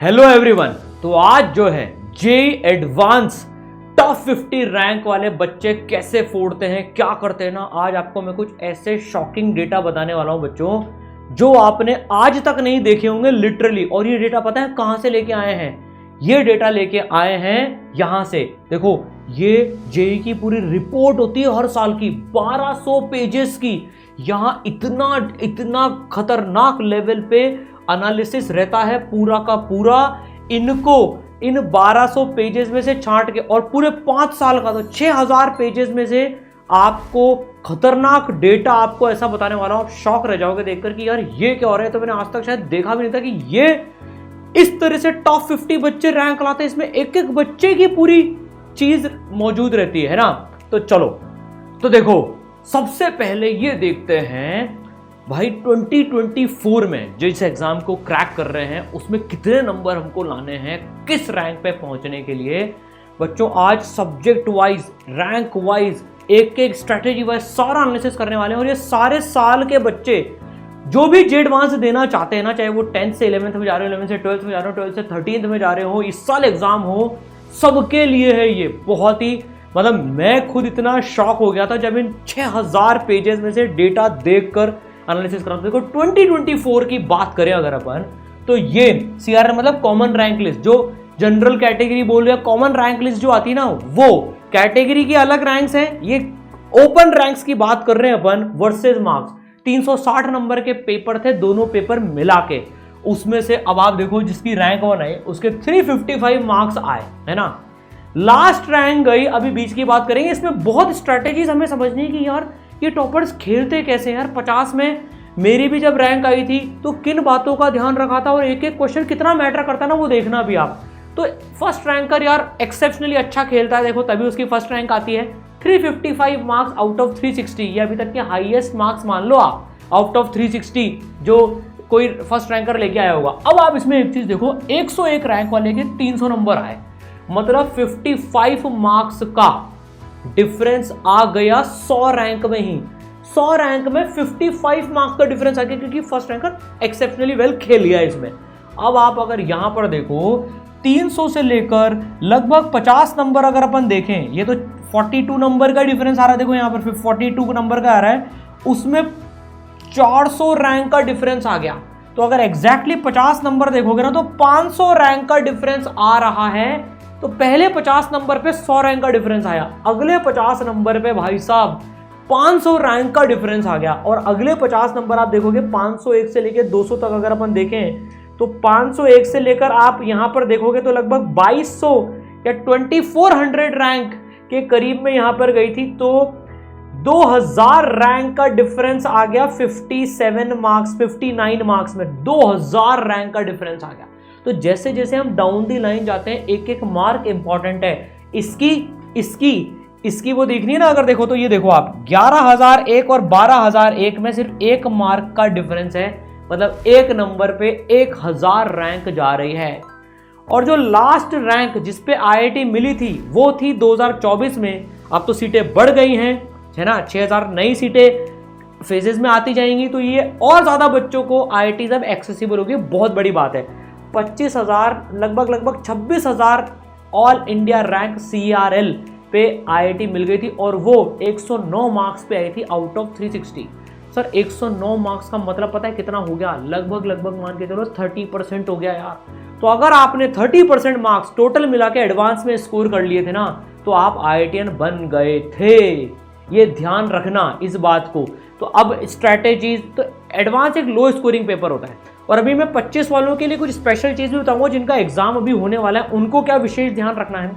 Hello everyone. तो आज जो है जेईई एडवांस टॉप 50 रैंक वाले बच्चे कैसे फोड़ते हैं, क्या करते हैं ना, आज आपको मैं कुछ ऐसे शॉकिंग डेटा बताने वाला हूं बच्चों जो आपने आज तक नहीं देखे होंगे लिटरली। और ये डेटा पता है कहां से लेके आए हैं? ये डेटा लेके आए हैं यहां से। देखो, ये जेईई की पूरी रिपोर्ट होती है हर साल की, 1200 पेजेस की। यहां इतना खतरनाक लेवल पे एनालिसिस रहता है पूरा का पूरा। इनको इन 1200 पेजेस में से छांट के और पूरे 5 साल का, तो 6000 पेजेस में से आपको खतरनाक डेटा आपको ऐसा बताने वाला हूं, आप शॉक रह जाओगे देखकर कि यार ये क्या हो रहा है। तो मैंने आज तक शायद देखा भी नहीं था कि ये इस तरह से टॉप 50 बच्चे रैंक लाते हैं। इसमें एक एक बच्चे की पूरी चीज मौजूद रहती है ना। तो चलो, तो देखो, सबसे पहले ये देखते हैं भाई 2024 में जिस एग्जाम को क्रैक कर रहे हैं उसमें कितने नंबर हमको लाने हैं, किस रैंक पे पहुंचने के लिए। बच्चों आज सब्जेक्ट वाइज, रैंक वाइज, एक एक स्ट्रेटेजी वाइज सारा एनालिसिस करने वाले हैं। और ये सारे साल के बच्चे जो भी जेईई एडवांस देना चाहते हैं ना, चाहे वो 10th से 11th में जा रहे हो, 11th से 12th में जा रहे हो, 12th से 13th में जा रहे हो, इस साल एग्जाम हो, सबके लिए है ये। बहुत ही मतलब मैं खुद इतना शॉक हो गया था जब इन 6000 पेजेस में से डेटा देखकर एनालिसिस करा। देखो 2024 की बात करें अगर अपन, तो ये सीआर मतलब कॉमन रैंक लिस्ट, जो जनरल कैटेगरी बोल रहे हैं, कॉमन रैंक लिस्ट जो आती है ना, वो कैटेगरी की अलग रैंक्स हैं। ये ओपन रैंक्स की बात कर रहे हैं अपन वर्सेस मार्क्स। 360 नंबर के पेपर थे, दोनों पेपर मिला के। उसमें से अब आप देखो जिसकी रैंक 1 आई उसके 355 मार्क्स आए, है ना। लास्ट रैंक गई, अभी बीच की बात करेंगे। इसमें बहुत स्ट्रेटेजीज हमें समझनी कि यार ये टॉपर्स खेलते कैसे हैं यार। 50 में मेरी भी जब रैंक आई थी तो किन बातों का ध्यान रखा था और एक एक क्वेश्चन कितना मैटर करता है ना, वो देखना भी आप। तो फर्स्ट रैंकर यार एक्सेप्शनली अच्छा खेलता है, देखो तभी उसकी फर्स्ट रैंक आती है। 355 मार्क्स आउट ऑफ 360, ये अभी तक के हाईएस्ट मार्क्स मान लो आप, आउट ऑफ 360 जो कोई फर्स्ट रैंकर लेके आया होगा। अब आप इसमें एक चीज देखो, 101 रैंक वाले के 300 नंबर आए, मतलब 55 मार्क्स का डिफरेंस आ गया 100 रैंक में ही। 100 रैंक में 55 मार्क्स का डिफरेंस आ गया क्योंकि फर्स्ट रैंकर एक्सेप्शनली वेल खेल लिया इसमें। अब आप अगर यहां पर देखो 300 से लेकर लगभग 50 नंबर अगर अपन देखें, ये तो 42 नंबर का डिफरेंस आ रहा है। देखो यहां पर 42 नंबर का आ रहा है, उसमें 400 रैंक का डिफरेंस आ गया। तो अगर एग्जैक्टली 50 नंबर देखोगे ना तो 500 रैंक का डिफरेंस आ रहा है। तो पहले 50 नंबर पे 100 रैंक का डिफरेंस आया, अगले 50 नंबर पे भाई साहब 500 रैंक का डिफरेंस आ गया। और अगले 50 नंबर आप देखोगे 501 से लेकर 200 तक अगर अपन देखें तो 501 से लेकर आप यहां पर देखोगे तो लगभग 2200 या 2400 रैंक के करीब में यहां पर गई थी। तो 2000 रैंक का डिफरेंस आ गया 57 मार्क्स, 59 मार्क्स में 2000 रैंक का डिफरेंस आ गया। तो जैसे जैसे हम डाउन दी लाइन जाते हैं एक एक मार्क इंपॉर्टेंट है। इसकी वो देखनी है ना, अगर देखो तो ये देखो आप 11001 और 12001 में सिर्फ 1 मार्क का डिफरेंस है, मतलब एक नंबर पे 1000 रैंक जा रही है। और जो लास्ट रैंक जिसपे आईआईटी मिली थी वो थी 2024 में। अब तो सीटें बढ़ गई हैं, है ना, 6000 नई सीटें फेजेस में आती जाएंगी, तो ये और ज्यादा बच्चों को आईआईटी अब एक्सेसिबल होगी। बहुत बड़ी बात है। 25,000 लगभग 26,000 ऑल इंडिया रैंक सीआरएल पे आईआईटी मिल गई थी और वो 109 मार्क्स पे आई थी आउट ऑफ 360। सर 109 मार्क्स का मतलब पता है कितना हो गया? लगभग मान के चलो 30% हो गया यार। तो अगर आपने 30% मार्क्स टोटल मिला के एडवांस में स्कोर कर लिए थे ना, तो आप आईआईटीएन बन गए थे। ये ध्यान रखना इस बात को। तो अब स्ट्रैटेजीज, तो एडवांस एक लो स्कोरिंग पेपर होता है। और अभी मैं 25 वालों के लिए कुछ स्पेशल चीज भी बताऊंगा जिनका एग्जाम अभी होने वाला है, उनको क्या विशेष ध्यान रखना है।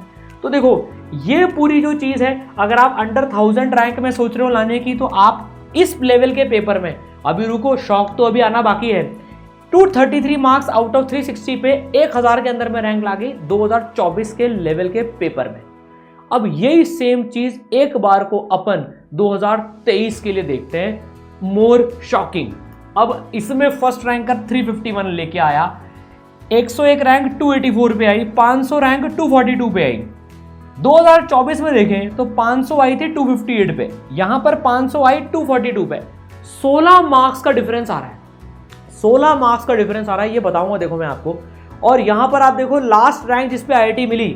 तो देखो ये पूरी जो चीज है, अगर आप अंडर 1000 रैंक में सोच रहे हो लाने की, तो आप इस लेवल के पेपर में अभी रुको, शौक तो अभी आना बाकी है। 233 मार्क्स आउट ऑफ 360 पे 1000 के अंदर में रैंक ला गई 2024 के लेवल के पेपर में। अब यही सेम चीज एक बार को अपन 2023 के लिए देखते हैं, मोर शॉकिंग। अब इसमें फर्स्ट रैंकर 351 लेके आया, 101 रैंक 284 पे आई, 500 रैंक 242 पे आई। 2024 में देखें तो 500 आई थी 258 पे, यहां पर 500 आई 242 पे। 16 मार्क्स का डिफरेंस आ रहा है, 16 मार्क्स का डिफरेंस आ रहा है, ये बताऊंगा देखो मैं आपको। और यहां पर आप देखो लास्ट रैंक जिस पे आईआईटी मिली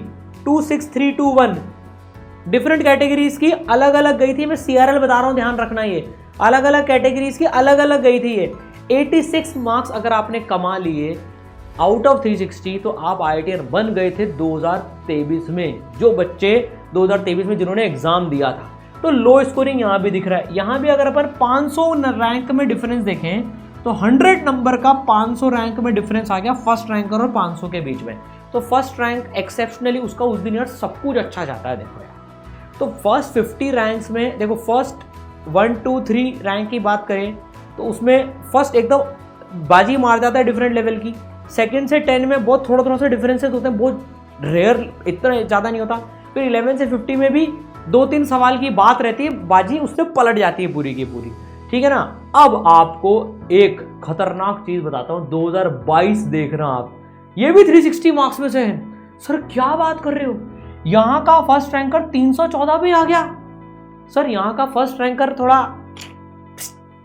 26321, डिफरेंट कैटेगरीज की अलग अलग गई थी। मैं सीआरएल बता रहा हूं, ध्यान रखना, ये अलग अलग कैटेगरीज की अलग अलग गई थी। ये 86 मार्क्स अगर आपने कमा लिए आउट ऑफ 360 तो आप आईआईटीएन बन गए थे 2023 में। जो बच्चे 2023 में जिन्होंने एग्जाम दिया था, तो लो स्कोरिंग यहाँ भी दिख रहा है। यहाँ भी अगर अपन 500 रैंक में डिफरेंस देखें तो 100 नंबर का 500 रैंक में डिफरेंस आ गया फर्स्ट रैंकर और 500 के बीच में। तो फर्स्ट रैंक एक्सेप्शनली उसका उस दिन यार सब कुछ अच्छा जाता है। देखो यार, तो फर्स्ट 50 रैंक्स में देखो, फर्स्ट 1 2 3 रैंक की बात करें तो उसमें फर्स्ट एकदम बाजी मार जाता है डिफरेंट लेवल की। सेकंड से 10 में बहुत थोड़ा थोड़ा सा डिफरेंसेस होते हैं, बहुत रेयर, इतना ज़्यादा नहीं होता। फिर 11 से 50 में भी 2-3 सवाल की बात रहती है, बाजी उससे पलट जाती है पूरी की पूरी, ठीक है ना। अब आपको एक खतरनाक चीज़ बताता हूँ, 2022 देखना आप, ये भी 360 मार्क्स में से है। सर क्या बात कर रहे हो, यहाँ का फर्स्ट रैंकर 314 पे आ गया। सर यहाँ का फर्स्ट रैंकर थोड़ा,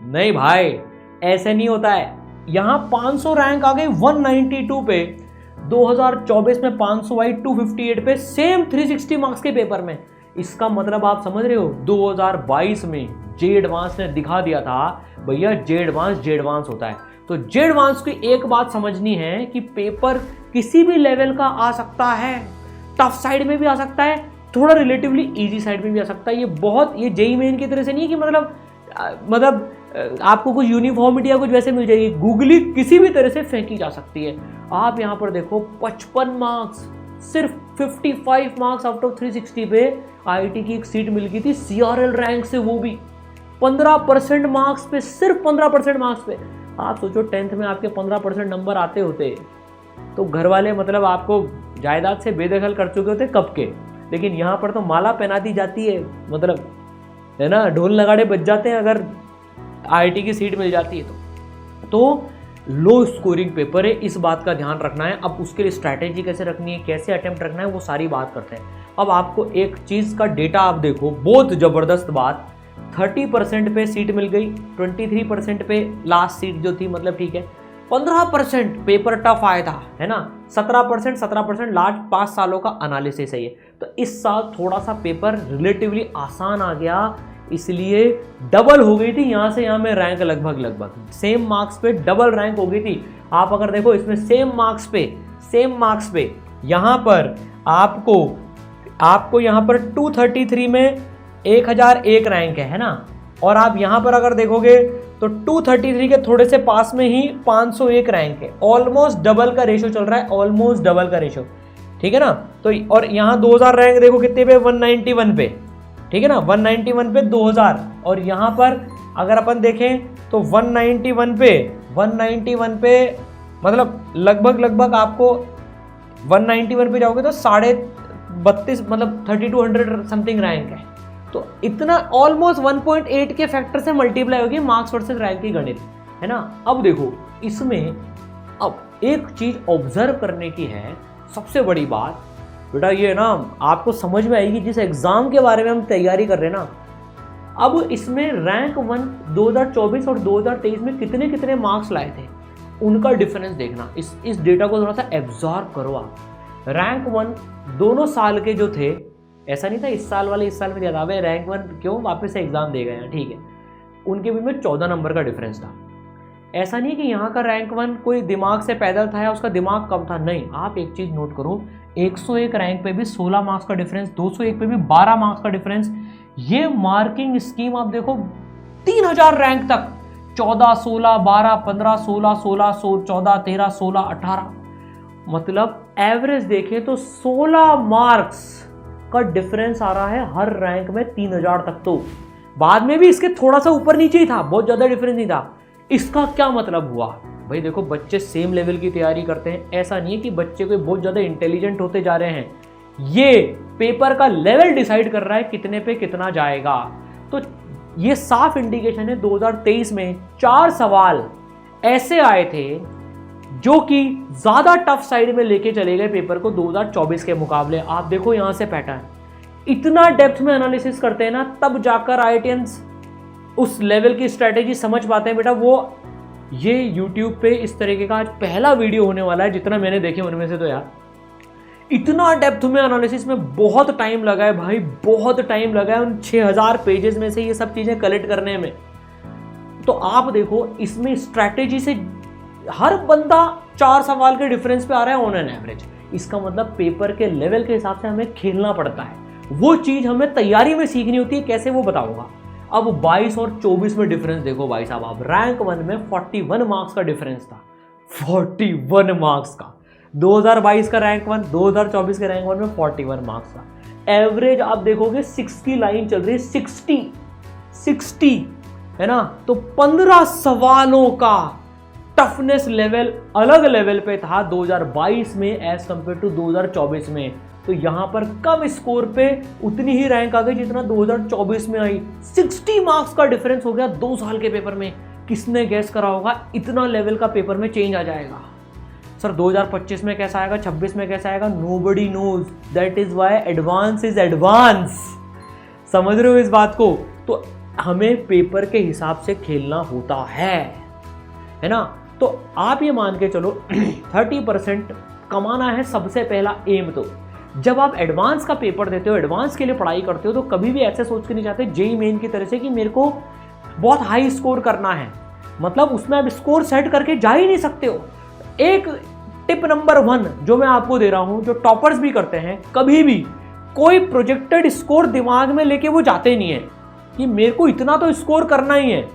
नहीं भाई ऐसे नहीं होता है। यहाँ 500 रैंक आ गई 192 पे, 2024 में 500 आई 258 पे, सेम 360 मार्क्स के पेपर में। इसका मतलब आप समझ रहे हो, 2022 में जे एडवांस ने दिखा दिया था भैया जे एडवांस होता है। तो जे एडवांस की एक बात समझनी है कि पेपर किसी भी लेवल का आ सकता है, टफ साइड में भी आ सकता है, थोड़ा रिलेटिवली इजी साइड में भी आ सकता है। ये जेईई मेन की तरह से नहीं है कि मतलब आपको कुछ यूनिफॉर्मिटी या कुछ वैसे मिल जाएगी, गूगली किसी भी तरह से फेंकी जा सकती है। आप यहाँ पर देखो 55 मार्क्स, सिर्फ 55 मार्क्स आउट ऑफ 360 पे आईआईटी की एक सीट मिल गई थी सीआरएल रैंक से, वो भी 15% मार्क्स पे, सिर्फ 15% मार्क्स पे। आप सोचो 10th में आपके 15% नंबर आते होते तो घर वाले मतलब आपको जायदाद से बेदखल कर चुके होते कब के। लेकिन यहाँ पर तो माला पहना दी जाती है, मतलब है ना, ढोल नगाड़े बज जाते हैं अगर आईआईटी की सीट मिल जाती है तो लो स्कोरिंग पेपर है, इस बात का ध्यान रखना है। अब उसके लिए स्ट्रैटेजी कैसे रखनी है, कैसे अटेम्प्ट रखना है, वो सारी बात करते हैं। अब आपको एक चीज़ का डेटा आप देखो, बहुत ज़बरदस्त बात, 30% पे सीट मिल गई, 23% पे लास्ट सीट जो थी, मतलब ठीक है, 15% पेपर टफ आया था, है ना, 17% लास्ट 5 सालों का एनालिसिस है ये। तो इस साल थोड़ा सा पेपर रिलेटिवली आसान आ गया, इसलिए डबल हो गई थी यहाँ से यहाँ में रैंक, लगभग सेम मार्क्स पे डबल रैंक हो गई थी। आप अगर देखो इसमें सेम मार्क्स पे यहाँ पर आपको यहाँ पर 233 में 1001 रैंक है ना, और आप यहाँ पर अगर देखोगे तो 233 के थोड़े से पास में ही 501 रैंक है। ऑलमोस्ट डबल का रेशो चल रहा है, ऑलमोस्ट डबल का रेशो, ठीक है ना। तो और यहाँ 2000 रैंक देखो कितने पे, 191 पे, ठीक है ना, 191 पे 2000। और यहाँ पर अगर अपन देखें तो 191 पे मतलब लगभग आपको 191 पे जाओगे तो 32.5 मतलब 3200 समथिंग रैंक है। तो इतना ऑलमोस्ट 1.8 के फैक्टर से मल्टीप्लाई होगी मार्क्स वर्सेस रैंक की गणित, है ना। अब देखो इसमें अब एक चीज ऑब्जर्व करने की है, सबसे बड़ी बात बेटा ये ना आपको समझ में आएगी जिस एग्जाम के बारे में हम तैयारी कर रहे हैं ना। अब इसमें रैंक 1 2024 और 2023 में कितने मार्क्स लाए थे, उनका डिफरेंस देखना। इस डेटा को थोड़ा सा एब्जॉर्ब करो आप। रैंक 1 दोनों साल के जो थे, ऐसा नहीं था इस साल वाले इस साल में ज़्यादा है, रैंक 1 क्यों वापस से एग्जाम दे गए हैं, ठीक है, उनके बीच में 14 नंबर का डिफरेंस था। ऐसा नहीं कि यहाँ का रैंक 1 कोई दिमाग से पैदल था या उसका दिमाग कम था, नहीं। आप एक चीज़ नोट करो, 101 रैंक पे भी 16 मार्क्स का डिफरेंस, 201 पे भी 12 मार्क्स का डिफरेंस। ये मार्किंग स्कीम आप देखो 3000 रैंक तक, 14, 16, 12, 15, 16, 16, 14, 13, 16, 18, मतलब एवरेज देखें तो 16 मार्क्स का डिफरेंस आ रहा है हर रैंक में 3000 तक। तो बाद में भी इसके थोड़ा सा ऊपर नीचे ही था, बहुत ज़्यादा डिफरेंस नहीं था। इसका क्या मतलब हुआ भाई, देखो बच्चे सेम लेवल की तैयारी करते हैं, ऐसा नहीं है कि बच्चे कोई बहुत ज़्यादा इंटेलिजेंट होते जा रहे हैं। ये पेपर का लेवल डिसाइड कर रहा है कितने पे कितना जाएगा। तो ये साफ इंडिकेशन है 2023 में 4 सवाल ऐसे आए थे जो कि ज़्यादा टफ साइड में लेके चले गए पेपर को 2024 के मुकाबले। आप देखो यहाँ से पैटर्न, इतना डेप्थ में एनालिसिस करते हैं ना, तब जाकर आईआईटियंस उस लेवल की स्ट्रैटेजी समझ पाते हैं बेटा। वो ये YouTube पे इस तरीके का आज पहला वीडियो होने वाला है, जितना मैंने देखे उनमें से तो यार इतना डेप्थ में एनालिसिस में बहुत टाइम लगा है भाई, बहुत टाइम लगा है उन 6000 पेजेस में से ये सब चीज़ें कलेक्ट करने में। तो आप देखो इसमें स्ट्रैटेजी से हर बंदा 4 सवाल के डिफरेंस पे आ रहा है ऑन एन एवरेज। इसका मतलब पेपर के लेवल के हिसाब से हमें खेलना पड़ता है, वो चीज़ हमें तैयारी में सीखनी होती है। कैसे वो बताऊंगा। अब 22 और 24 में डिफरेंस देखो भाई साहब, आप रैंक 1 में 41 मार्क्स का डिफरेंस था, 41 मार्क्स का। 2022 का रैंक 1, 2024 के रैंक 1 में 41 मार्क्स का। एवरेज आप देखोगे 6 की लाइन चल रही है, 60 है ना। तो 15 सवालों का टफनेस लेवल अलग लेवल पे था 2022 में एज कंपेयर टू 2024 में। तो यहां पर कम स्कोर पे उतनी ही रैंक आ गई जितना 2024 में आई। 60 मार्क्स का डिफरेंस हो गया 2 साल के पेपर में। किसने गैस करा होगा इतना लेवल का पेपर में चेंज आ जाएगा। सर 2025 में कैसा आएगा, 26 में कैसा आएगा, nobody knows. That is why advance is advance. समझ रहे हो इस बात को। तो हमें पेपर के हिसाब से खेलना होता है ना। तो आप ये मान के चलो 30% कमाना है सबसे पहला एम। तो जब आप एडवांस का पेपर देते हो, एडवांस के लिए पढ़ाई करते हो, तो कभी भी ऐसे सोच के नहीं जाते जेई मेन की तरह से कि मेरे को बहुत हाई स्कोर करना है। मतलब उसमें आप स्कोर सेट करके जा ही नहीं सकते हो। एक टिप नंबर 1 जो मैं आपको दे रहा हूं, जो टॉपर्स भी करते हैं, कभी भी कोई प्रोजेक्टेड स्कोर दिमाग में लेके वो जाते नहीं है कि मेरे को इतना तो स्कोर करना ही है।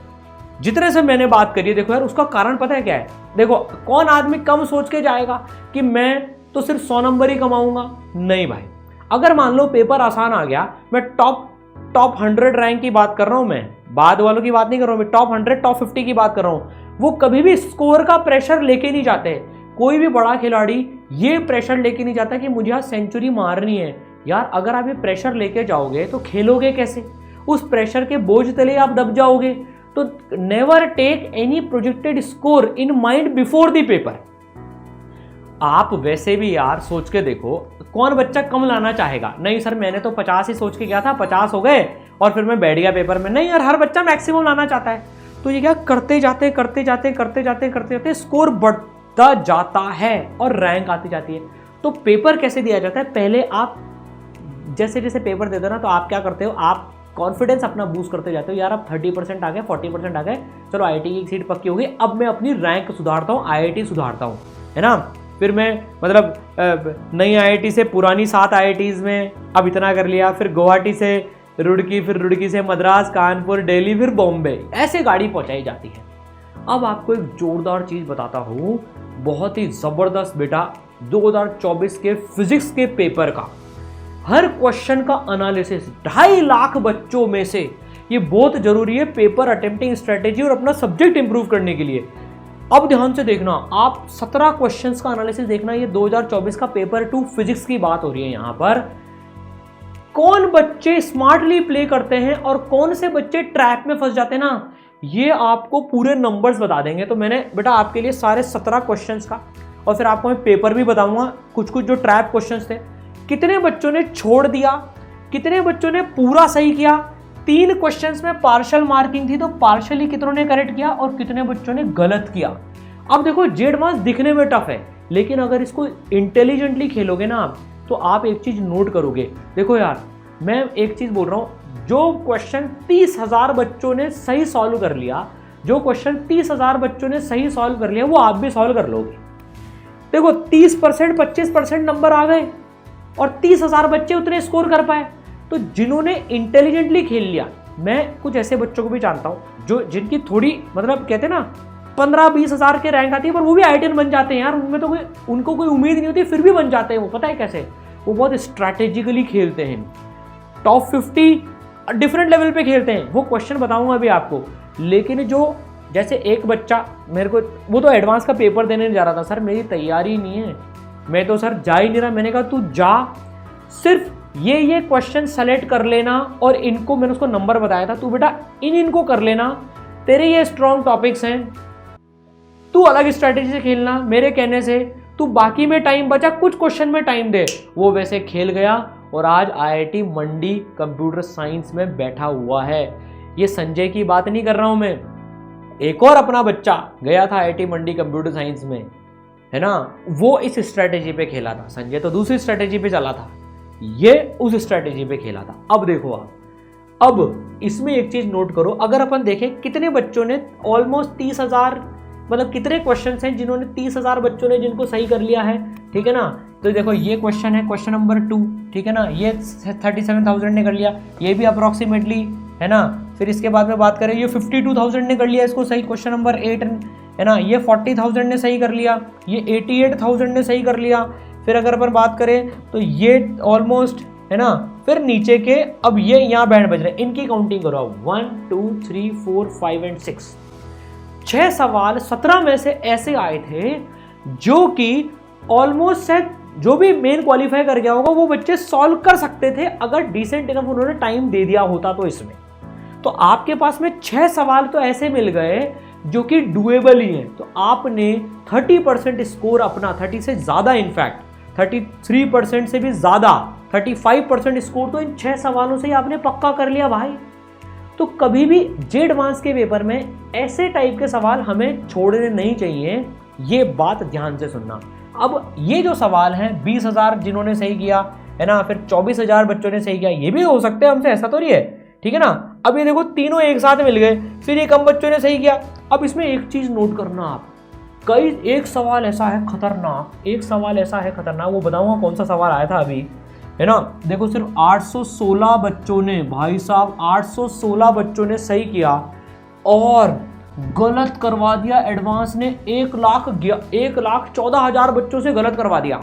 जितने से मैंने बात करी है, देखो यार उसका कारण पता है क्या है। देखो कौन आदमी कम सोच के जाएगा कि मैं तो सिर्फ 100 नंबर ही कमाऊंगा। नहीं भाई, अगर मान लो पेपर आसान आ गया, मैं टॉप 100 रैंक की बात कर रहा हूं, मैं बाद वालों की बात नहीं कर रहा हूं, मैं टॉप 100 टॉप 50 की बात कर रहा हूं। वो कभी भी स्कोर का प्रेशर लेके नहीं जाते। कोई भी बड़ा खिलाड़ी ये प्रेशर लेके नहीं जाता कि मुझे आज सेंचुरी मारनी है। यार अगर आप ये प्रेशर लेके जाओगे तो खेलोगे कैसे। उस प्रेशर के बोझ तले आप दब जाओगे। तो never take any projected score in mind before the paper. आप वैसे भी यार सोच के देखो, कौन बच्चा कम लाना चाहेगा। नहीं सर मैंने तो 50 ही सोच के गया था, 50 हो गए और फिर मैं बैठ गया पेपर में। नहीं यार, हर बच्चा मैक्सिमम लाना चाहता है। तो ये क्या करते जाते स्कोर बढ़ता जाता है और रैंक आती जाती है। तो पेपर कैसे दिया जाता है, पहले आप जैसे जैसे पेपर देते हो ना, तो आप क्या करते हो, आप कॉन्फिडेंस अपना बूस्ट करते जाते हो। यार अब 30% आ गए, 40% आ गए, चलो आईआईटी की सीट पक्की होगी, अब मैं अपनी रैंक सुधारता हूँ, आईआईटी सुधारता हूँ, है ना। फिर मैं मतलब नई आईआईटी से पुरानी 7 आईआईटीज़ में अब इतना कर लिया, फिर गुवाहाटी से रुड़की, फिर रुड़की से मद्रास, कानपुर, दिल्ली, फिर बॉम्बे, ऐसे गाड़ी पहुँचाई जाती है। अब आपको एक जोरदार चीज़ बताता हूँ, बहुत ही ज़बरदस्त बेटा, 2024 के फिजिक्स के पेपर का हर क्वेश्चन का एनालिसिस 2.5 लाख बच्चों में से, ये बहुत जरूरी है पेपर अटेम्प्टिंग स्ट्रेटेजी और अपना सब्जेक्ट इंप्रूव करने के लिए। अब ध्यान से देखना, आप 17 क्वेश्चंस का एनालिसिस देखना। ये 2024 का पेपर 2 फिजिक्स की बात हो रही है। यहां पर कौन बच्चे स्मार्टली प्ले करते हैं और कौन से बच्चे ट्रैप में फंस जाते हैं ना, ये आपको पूरे नंबर्स बता देंगे। तो मैंने बेटा आपके लिए सारे 17 क्वेश्चंस का, और फिर आपको मैं पेपर भी बताऊंगा कुछ कुछ जो ट्रैप क्वेश्चंस थे, कितने बच्चों ने छोड़ दिया, कितने बच्चों ने पूरा सही किया। 3 क्वेश्चंस में पार्शियल मार्किंग थी, तो पार्शियली कितनों ने करेक्ट किया और कितने बच्चों ने गलत किया। अब देखो जेड मास दिखने में टफ है, लेकिन अगर इसको इंटेलिजेंटली खेलोगे ना आप, तो आप एक चीज नोट करोगे। देखो यार मैं एक चीज बोल रहा हूं, जो क्वेश्चन 30,000 बच्चों ने सही सॉल्व कर लिया, जो क्वेश्चन 30,000 बच्चों ने सही सॉल्व कर लिया, वो आप भी सॉल्व कर लोगे। देखो 30%, 25% नंबर आ गए और 30,000 बच्चे उतने स्कोर कर पाए। तो जिन्होंने इंटेलिजेंटली खेल लिया, मैं कुछ ऐसे बच्चों को भी जानता हूं जो जिनकी थोड़ी मतलब कहते हैं ना 15-20 हज़ार के रैंक आती है, पर वो भी आईआईटी बन जाते हैं यार। उनमें तो उनको कोई उम्मीद नहीं होती, फिर भी बन जाते हैं। वो पता है कैसे, वो बहुत स्ट्रैटेजिकली खेलते हैं, टॉप 50 डिफरेंट लेवल पे खेलते हैं। वो क्वेश्चन बताऊंगा अभी आपको। लेकिन जो जैसे एक बच्चा मेरे को, वो तो एडवांस का पेपर देने जा रहा था, सर मेरी तैयारी नहीं है, मैं तो सर जा ही नहीं रहा। मैंने कहा तू जा, सिर्फ ये क्वेश्चन सेलेक्ट कर लेना और इनको, मैंने उसको नंबर बताया था, तू बेटा इनको कर लेना, तेरे ये स्ट्रॉन्ग टॉपिक्स हैं, तू अलग स्ट्रैटेजी से खेलना मेरे कहने से, तू बाकी में टाइम बचा, कुछ क्वेश्चन में टाइम दे। वो वैसे खेल गया और आज आईआईटी मंडी कंप्यूटर साइंस में बैठा हुआ है। ये संजय की बात नहीं कर रहा हूं मैं, एक और अपना बच्चा गया था IIT मंडी कंप्यूटर साइंस में, है ना, वो इस स्ट्रेटेजी पे खेला था। संजय तो दूसरी स्ट्रेटेजी पे चला था, ये उस स्ट्रेटेजी पे खेला था। अब देखो आप, अब इसमें एक चीज नोट करो, अगर अपन देखें कितने बच्चों ने ऑलमोस्ट 30,000, मतलब कितने क्वेश्चंस हैं जिन्होंने 30,000 बच्चों ने जिनको सही कर लिया है, ठीक है ना। तो देखो ये क्वेश्चन है, क्वेश्चन नंबर 2, ठीक है ना, ये 37,000 ने कर लिया, ये भी अप्रॉक्सीमेटली, है ना। फिर इसके बाद में बात करें, ये 52,000 ने कर लिया इसको सही, क्वेश्चन नंबर 8, है ना। ये 40,000 ने सही कर लिया, ये 88,000 ने सही कर लिया। फिर अगर अपन बात करें तो ये ऑलमोस्ट, है ना। फिर नीचे के अब ये यहाँ बैंड बज रहे हैं, इनकी काउंटिंग करो, 1 2 3 4 5 और 6, 6 सवाल 17 में से ऐसे आए थे जो कि ऑलमोस्ट शायद जो भी मेन क्वालिफाई कर गया होगा वो बच्चे सॉल्व कर सकते थे अगर डिसेंट इनफ उन्होंने टाइम दे दिया होता। तो इसमें तो आपके पास में 6 सवाल तो ऐसे मिल गए जो कि डुएबल ही हैं। तो आपने 30% स्कोर अपना, 30 से ज़्यादा, इनफैक्ट 33% से भी ज़्यादा, 35% स्कोर तो इन 6 सवालों से ही आपने पक्का कर लिया भाई। तो कभी भी जे एडवांस के पेपर में ऐसे टाइप के सवाल हमें छोड़ने नहीं चाहिए, ये बात ध्यान से सुनना। अब ये जो सवाल हैं 20,000 जिन्होंने सही किया, है ना, फिर 24,000 बच्चों ने सही किया, ये भी हो सकते हैं हमसे, ऐसा तो नहीं है, ठीक है ना। अब ये देखो तीनों एक साथ मिल गए, फिर ये कम बच्चों ने सही किया। अब इसमें एक चीज नोट करना आप, एक सवाल ऐसा है खतरनाक, एक सवाल ऐसा है खतरनाक, वो बताऊंगा कौन सा सवाल आया था अभी, है ना। देखो सिर्फ 816 बच्चों ने, भाई साहब 816 बच्चों ने सही किया और गलत करवा दिया एडवांस ने 1,14,000 बच्चों से गलत करवा दिया।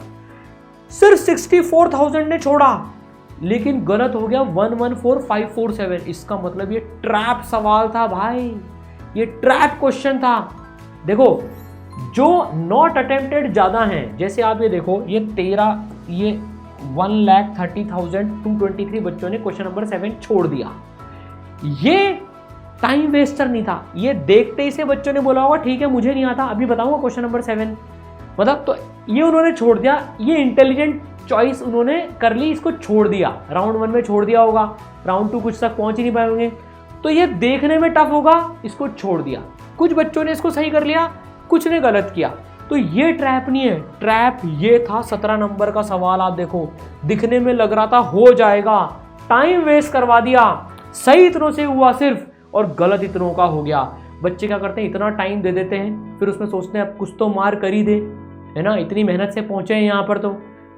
सिर्फ 64,000 ने छोड़ा, लेकिन गलत हो गया 114,547। इसका मतलब ये ट्रैप सवाल था भाई, ये ट्रैप क्वेश्चन था। देखो जो नॉट अटेम्प्टेड ज्यादा हैं, जैसे आप ये देखो, ये 1,30,223 बच्चों ने क्वेश्चन नंबर 7 छोड़ दिया। ये टाइम वेस्टर नहीं था, ये देखते ही से बच्चों ने बोला होगा ठीक है मुझे नहीं आता, अभी बताऊंगा क्वेश्चन नंबर 7, मतलब तो ये उन्होंने छोड़ दिया। ये इंटेलिजेंट चॉइस उन्होंने कर ली, इसको छोड़ दिया, राउंड 1 में छोड़ दिया होगा, राउंड 2 कुछ तक पहुंच ही नहीं पाएंगे, तो ये देखने में टफ होगा, इसको छोड़ दिया। कुछ बच्चों ने इसको सही कर लिया, कुछ ने गलत किया। तो ये ट्रैप नहीं है, ट्रैप ये था 17 नंबर का सवाल। आप देखो दिखने में लग रहा था हो जाएगा, टाइम वेस्ट करवा दिया, सही इतनों से हुआ सिर्फ और गलत इतनों का हो गया। बच्चे क्या करते हैं, इतना टाइम दे देते हैं, फिर उसमें सोचते हैं अब कुछ तो मार कर ही दे, है ना, इतनी मेहनत से पहुंचे हैं यहाँ पर, तो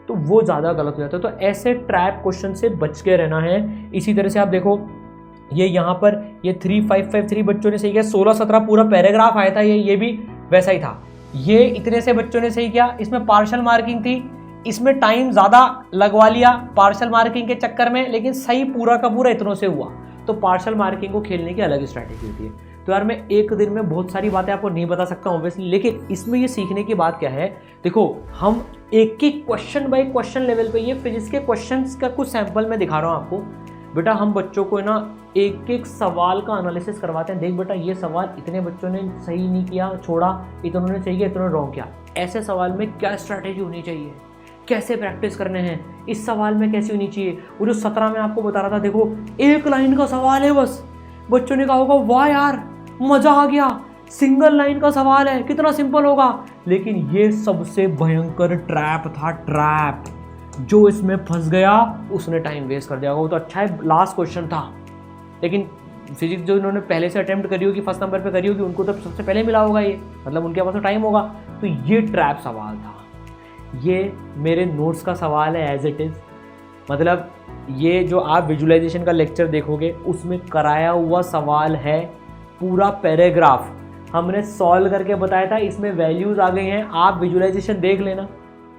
वो ज़्यादा गलत हो जाता है। तो ऐसे ट्रैप क्वेश्चन से बच के रहना है। इसी तरह से आप देखो ये यहाँ पर ये 3,553 बच्चों ने सही किया, 16-17 पूरा पैराग्राफ आया था, ये भी वैसा ही था। ये इतने से बच्चों ने सही किया, इसमें पार्शियल मार्किंग थी, इसमें टाइम ज़्यादा लगवा लिया पार्शियल मार्किंग के चक्कर में, लेकिन सही पूरा का पूरा इतनों से हुआ। तो पार्शियल मार्किंग को खेलने की अलग स्ट्रैटेजी होती है। तो यार मैं एक दिन में बहुत सारी बातें आपको नहीं बता सकता ऑब्वियसली, लेकिन इसमें ये सीखने की बात क्या है, देखो हम एक ही क्वेश्चन बाय क्वेश्चन लेवल पे, ये फिजिक्स के क्वेश्चंस का कुछ सैंपल मैं दिखा रहा हूँ आपको। बेटा हम बच्चों को ना एक एक सवाल का एनालिसिस करवाते हैं, देख बेटा ये सवाल इतने बच्चों ने सही नहीं किया, छोड़ा, इतनों ने सही किया, इतनों ने रॉन्ग किया, ऐसे सवाल में क्या स्ट्रैटेजी होनी चाहिए, कैसे प्रैक्टिस करने हैं, इस सवाल में कैसी होनी चाहिए। वो जो 17 में आपको बता रहा था, देखो एक लाइन का सवाल है बस, बच्चों ने कहा होगा वाह यार मजा आ गया, सिंगल लाइन का सवाल है, कितना सिंपल होगा, लेकिन ये सबसे भयंकर ट्रैप था, ट्रैप। जो इसमें फंस गया उसने टाइम वेस्ट कर दिया होगा। वो तो अच्छा है लास्ट क्वेश्चन था, लेकिन फिजिक्स जो इन्होंने पहले से अटेम्प्ट करी होगी, फर्स्ट नंबर पे करी होगी, उनको तो सबसे पहले मिला होगा ये, मतलब उनके पास तो टाइम होगा। तो ये ट्रैप सवाल था, ये मेरे नोट्स का सवाल है एज इट इज़। मतलब ये जो आप विजुअलाइजेशन का लेक्चर देखोगे उसमें कराया हुआ सवाल है, पूरा पैराग्राफ हमने सॉल्व करके बताया था, इसमें वैल्यूज़ आ गई हैं, आप विजुअलाइजेशन देख लेना।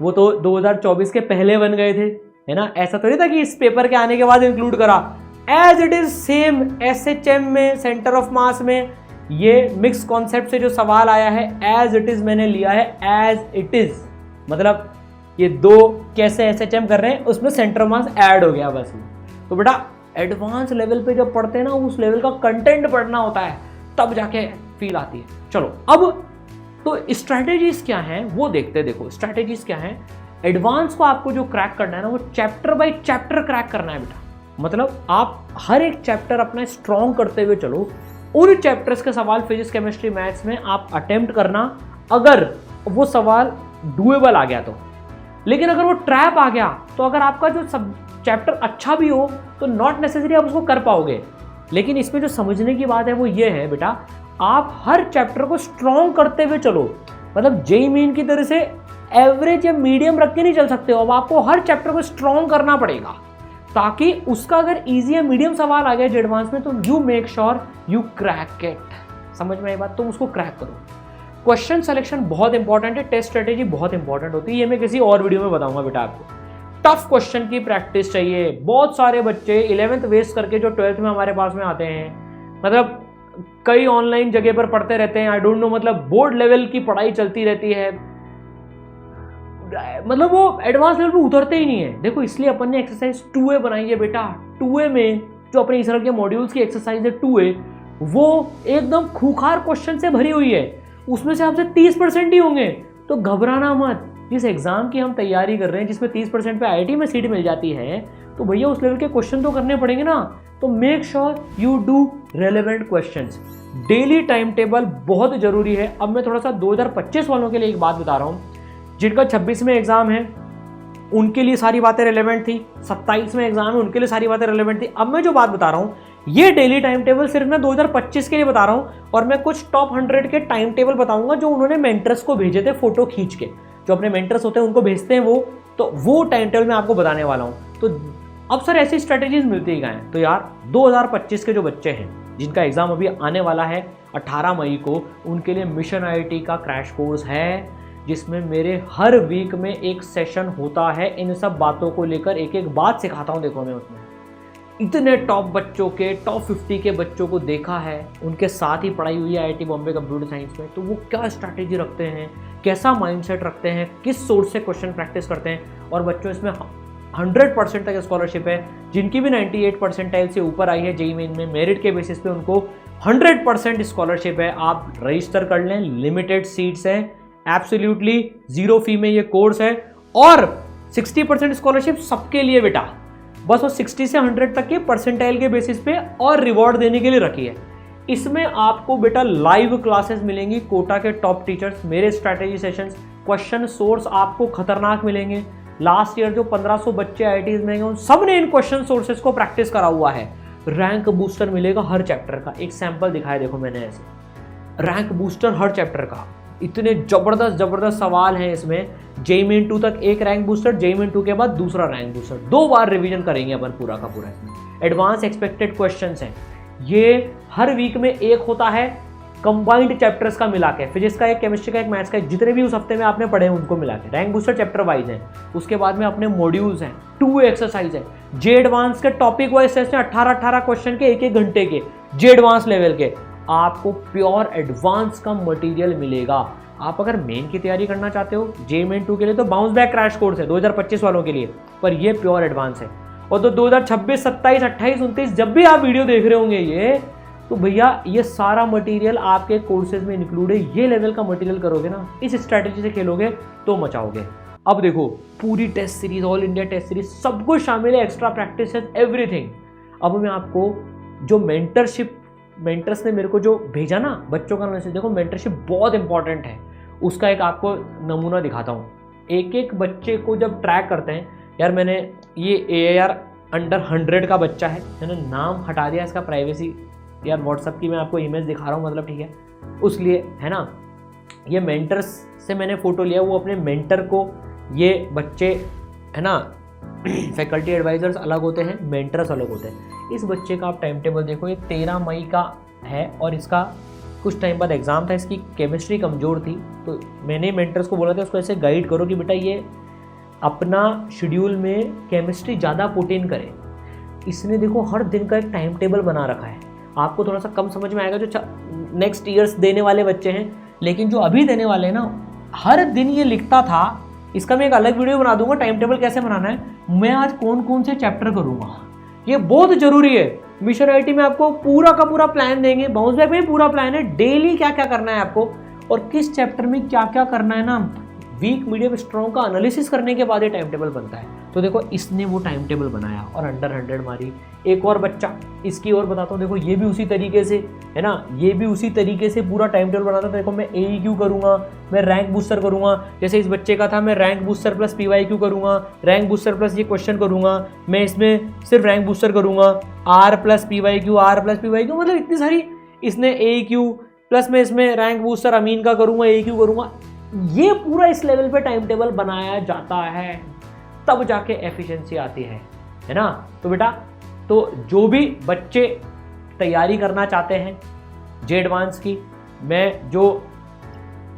वो तो 2024 के पहले बन गए थे, है ना, ऐसा तो नहीं था कि इस पेपर के आने के बाद इंक्लूड करा। As it is same SHM में, सेंटर ऑफ मास में, ये मिक्स कॉन्सेप्ट से जो सवाल आया है एज इट इज मैंने लिया है, एज इट इज। मतलब ये दो कैसे SHM कर रहे हैं उसमें सेंटर ऑफ मास ऐड हो गया बस। तो बेटा एडवांस लेवल पे जब पढ़ते हैं ना, उस लेवल का कंटेंट पढ़ना होता है, तब जाके फील आती है। चलो अब तो स्ट्रैटेजीज क्या हैं वो देखते हैं। देखो स्ट्रैटेजीज क्या हैं, एडवांस को आपको जो क्रैक करना है ना, वो चैप्टर बाय चैप्टर क्रैक करना है बेटा। मतलब आप हर एक चैप्टर अपना स्ट्रॉन्ग करते हुए चलो, उन चैप्टर्स के सवाल फिजिक्स केमिस्ट्री मैथ्स में आप अटेम्प्ट करना, अगर वो सवाल डूएबल आ गया तो। लेकिन अगर वो ट्रैप आ गया तो अगर आपका जो सब चैप्टर अच्छा भी हो तो नॉट नेसेसरी आप उसको कर पाओगे। लेकिन इसमें जो समझने की बात है वो ये है बेटा, आप हर चैप्टर को स्ट्रॉन्ग करते हुए चलो। मतलब जेईई मेन की तरह से एवरेज या मीडियम रख के नहीं चल सकते हो, अब आपको हर चैप्टर को स्ट्रॉन्ग करना पड़ेगा, ताकि उसका अगर इजी या मीडियम सवाल आ गया एडवांस में तो you make sure you crack it. समझ में आई बात? तुम उसको क्रैक करो। क्वेश्चन सिलेक्शन बहुत इंपॉर्टेंट है, टेस्ट स्ट्रेटेजी बहुत इंपॉर्टेंट होती है, ये मैं किसी और वीडियो में बताऊंगा बेटा आपको। टफ क्वेश्चन की प्रैक्टिस चाहिए। बहुत सारे बच्चे 11th वेस्ट करके जो 12th में हमारे पास में आते हैं, मतलब कई ऑनलाइन जगह पर पढ़ते रहते हैं, आई डोंट नो, मतलब बोर्ड लेवल की पढ़ाई चलती रहती है, मतलब वो एडवांस लेवल पे उतरते ही नहीं है। देखो इसलिए अपन ने एक्सरसाइज 2A बनाई है बेटा। 2A में जो अपने इस तरह के मॉड्यूल्स की एक्सरसाइज है 2A, वो एकदम खूंखार क्वेश्चन से भरी हुई है, उसमें से आपसे 30% ही होंगे। तो घबराना मत, जिस एग्जाम की हम तैयारी कर रहे हैं जिसमें 30% पे IIT में सीट मिल जाती है, तो भैया उस लेवल के क्वेश्चन तो करने पड़ेंगे ना। तो make sure you do relevant questions. Daily time table बहुत जरूरी है। अब मैं थोड़ा सा 2025 वालों के लिए एक बात बता रहा हूँ, जिनका 26 में एग्जाम है उनके लिए सारी बातें रेलेवेंट थी, 27 में एग्जाम है उनके लिए सारी बातें रेलेवेंट थी। अब मैं जो बात बता रहा हूँ ये डेली टाइम टेबल सिर्फ मैं 2025 के लिए बता रहा हूँ, और मैं कुछ टॉप 100 के टाइम टेबल बताऊंगा जो उन्होंने मेंटर्स को भेजे थे फोटो खींच के, जो अपने मेंटर्स होते हैं उनको भेजते हैं वो, तो वो टाइम टेबल मैं आपको बताने वाला हूँ। तो अब सर ऐसी स्ट्रेटेजीज मिलती ही हैं, तो यार 2025 के जो बच्चे हैं जिनका एग्जाम अभी आने वाला है 18 मई को, उनके लिए मिशन IIT का क्रैश कोर्स है, जिसमें मेरे हर वीक में एक सेशन होता है। इन सब बातों को लेकर एक एक बात सिखाता हूँ। देखो मैं उसमें इतने टॉप बच्चों के, टॉप 50 के बच्चों को देखा है, उनके साथ ही पढ़ाई हुई है IIT बॉम्बे कंप्यूटर साइंस में, तो वो क्या स्ट्रैटेजी रखते हैं, कैसा माइंडसेट रखते हैं, किस सोर्स से क्वेश्चन प्रैक्टिस करते हैं। और बच्चों इसमें 100% तक स्कॉलरशिप है। जिनकी भी 98 परसेंटाइल से ऊपर आई है जेईई मेन में, मेरिट के बेसिस पे उनको 100% स्कॉलरशिप है। आप रजिस्टर कर लें, लिमिटेड सीट्स हैं, एब्सोल्युटली 0 फी में ये कोर्स है, और 60% स्कॉलरशिप सबके लिए बेटा। बस वो 60 से 100 तक के परसेंटाइल के बेसिस पे और रिवॉर्ड देने के लिए रखी है। इसमें आपको बेटा लाइव क्लासेस मिलेंगी, कोटा के टॉप टीचर्स, मेरे स्ट्रैटेजी सेशंस, क्वेश्चन सोर्स आपको खतरनाक मिलेंगे। लास्ट ईयर जो 1500 बच्चे IITs में गए उन सब ने इन क्वेश्चन सोर्सेज को प्रैक्टिस करा हुआ है। रैंक बूस्टर मिलेगा हर चैप्टर का, एक सैंपल दिखाया देखो मैंने ऐसे, रैंक बूस्टर हर चैप्टर का। इतने जबरदस्त सवाल हैं इसमें। जेईई मेन 2 तक एक रैंक बूस्टर, जेईई मेन 2 के बाद दूसरा रैंक बूस्टर, 2 बार रिवीजन करेंगे अपन पूरा का पूरा। इसमें एडवांस एक्सपेक्टेड क्वेश्चंस हैं, ये हर वीक में एक होता है कंबाइंड चैप्टर्स का मिला के, फिजिक्स का एक, केमिस्ट्री का एक, मैथ्स का एक, जितने भी उस हफ्ते में आपने पढ़े हैं उनको मिला के। रैंक बूस्टर चैप्टर वाइज है, उसके बाद में अपने मॉड्यूल्स हैं, 2 एक्सरसाइज है, जे एडवांस के टॉपिक वाइज टेस्ट हैं, 18 क्वेश्चन के 1 घंटे के, जे एडवांस लेवल के। आपको प्योर एडवांस का मटेरियल मिलेगा। आप अगर मेन की तैयारी करना चाहते हो जेईई मेन 2 के लिए तो बाउंस बैक क्रैश कोर्स है 2025 वालों के लिए, पर ये प्योर एडवांस है। और तो 2026, 27, 28, 29 जब भी आप वीडियो देख रहे होंगे ये, तो भैया ये सारा मटेरियल आपके कोर्सेज में इंक्लूड है। ये लेवल का मटेरियल करोगे ना, इस स्ट्रैटेजी से खेलोगे तो मचाओगे। अब देखो पूरी test series, all India test series सब कुछ शामिल है, एक्स्ट्रा प्रैक्टिस है, एवरीथिंग। अब मैं आपको जो मेंटर्स ने मेरे को जो भेजा ना बच्चों का मैसेज, देखो मेंटरशिप बहुत इंपॉर्टेंट है, उसका एक आपको नमूना दिखाता हूँ। एक एक बच्चे को जब ट्रैक करते हैं, यार मैंने ये AIR अंडर 100 का बच्चा है, मैंने नाम हटा दिया इसका, प्राइवेसी यार व्हाट्सएप की मैं आपको इमेज दिखा रहा हूँ, मतलब ठीक है उस लिए है ना। ये मेंटर्स से मैंने फ़ोटो लिया, वो अपने मेंटर को, ये बच्चे है ना फैकल्टी एडवाइजर्स अलग होते हैं, मेंटर्स अलग होते हैं। इस बच्चे का आप टाइम टेबल देखो, ये 13 मई का है और इसका कुछ टाइम बाद एग्ज़ाम था, इसकी केमिस्ट्री कमज़ोर थी, तो मैंने मेंटर्स को बोला था उसको ऐसे गाइड करो कि बेटा ये अपना शेड्यूल में केमिस्ट्री ज़्यादा पुट इन करे। इसने देखो हर दिन का एक टाइम टेबल बना रखा है। आपको थोड़ा सा कम समझ में आएगा जो नेक्स्ट ईयर्स देने वाले बच्चे हैं, लेकिन जो अभी देने वाले हैं ना, हर दिन ये लिखता था। इसका मैं एक अलग वीडियो बना दूंगा टाइम टेबल कैसे बनाना है, मैं आज कौन कौन से चैप्टर करूँगा, ये बहुत ज़रूरी है। मिशन IIT में आपको पूरा का पूरा प्लान देंगे, बाउंस बैक में पूरा प्लान है, डेली क्या क्या करना है आपको और किस चैप्टर में क्या क्या करना है ना, वीक मीडियम स्ट्रॉन्ग का एनालिसिस करने के बाद ये टाइम टेबल बनता है। तो देखो इसने वो टाइम टेबल बनाया और अंडर 100 मारी। एक और बच्चा, इसकी ओर बताता हूँ, देखो ये भी उसी तरीके से है ना, ये भी उसी तरीके से पूरा टाइम टेबल बनाता था। देखो मैं AEQ करूँगा, मैं रैंक बूस्टर करूँगा, जैसे इस बच्चे का था मैं रैंक बूस्टर प्लस PYQ करूँगा, रैंक बूस्टर प्लस ये क्वेश्चन करूँगा, मैं इसमें सिर्फ रैंक बूस्टर करूँगा, R plus PYQ, R plus PYQ, मतलब इतनी सारी। इसने AEQ प्लस मैं इसमें रैंक बूस्टर अमीन का करूँगा, AEQ करूँगा। ये पूरा इस लेवल पे टाइम टेबल बनाया जाता है, तब जाके एफिशिएंसी आती है ना। तो बेटा, तो जो भी बच्चे तैयारी करना चाहते हैं जे एडवांस की, मैं जो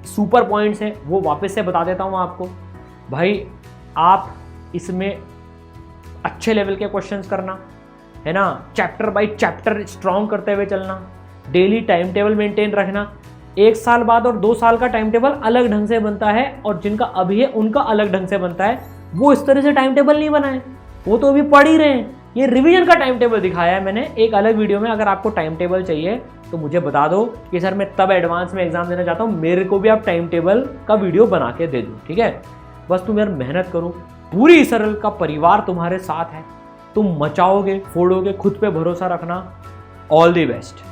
सुपर पॉइंट्स हैं वो वापस से बता देता हूँ आपको। भाई आप इसमें अच्छे लेवल के क्वेश्चंस करना है ना, चैप्टर बाय चैप्टर स्ट्रॉन्ग करते हुए चलना, डेली टाइम टेबल मेंटेन रखना। 1 साल बाद और 2 साल का टाइम टेबल अलग ढंग से बनता है, और जिनका अभी है उनका अलग ढंग से बनता है। वो इस तरह से टाइम टेबल नहीं बनाए, वो तो अभी पढ़ ही रहे हैं। ये रिवीजन का टाइम टेबल दिखाया है मैंने एक अलग वीडियो में। अगर आपको टाइम टेबल चाहिए तो मुझे बता दो कि सर मैं तब एडवांस में एग्जाम देना चाहता हूँ, मेरे को भी आप टाइम टेबल का वीडियो बना के दे दो, ठीक है। बस तुम यार मेहनत करो, पूरी सरल का परिवार तुम्हारे साथ है, तुम मचाओगे, फोड़ोगे, खुद पे भरोसा रखना। All the best.